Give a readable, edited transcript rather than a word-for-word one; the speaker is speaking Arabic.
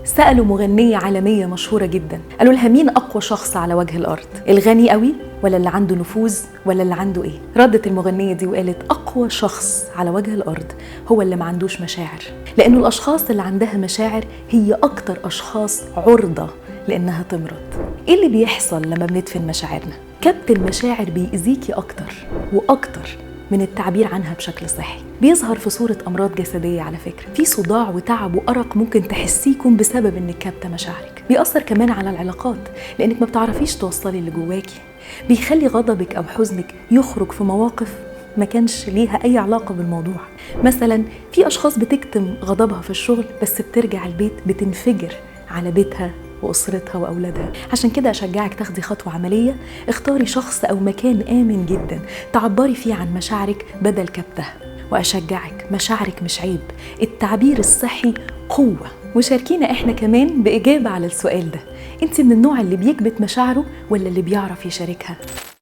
سألوا مغنية عالمية مشهورة جدا، قالوا لها مين أقوى شخص على وجه الأرض؟ الغني قوي ولا اللي عنده نفوذ ولا اللي عنده إيه؟ ردت المغنية دي وقالت أقوى شخص على وجه الأرض هو اللي ما عندوش مشاعر، لأنه الأشخاص اللي عندها مشاعر هي أكتر أشخاص عرضة لأنها تمرض. إيه اللي بيحصل لما بندفن مشاعرنا؟ كبت المشاعر بيأذيكي أكتر وأكتر من التعبير عنها بشكل صحي. بيظهر في صورة أمراض جسدية على فكرة، في صداع وتعب وأرق ممكن تحسيكم بسبب إنك كابتة مشاعرك. بيأثر كمان على العلاقات لأنك ما بتعرفيش توصلي اللي جواكي. بيخلي غضبك أو حزنك يخرج في مواقف ما كانش ليها أي علاقة بالموضوع. مثلا في أشخاص بتكتم غضبها في الشغل بس بترجع البيت بتنفجر على بيتها وأسرتها وأولادها. عشان كده أشجعك تاخدي خطوة عملية، اختاري شخص أو مكان آمن جدا تعبري فيه عن مشاعرك بدل كبتها. وأشجعك، مشاعرك مش عيب، التعبير الصحي قوة. وشاركينا إحنا كمان بإجابة على السؤال ده، أنت من النوع اللي بيكبت مشاعره ولا اللي بيعرف يشاركها؟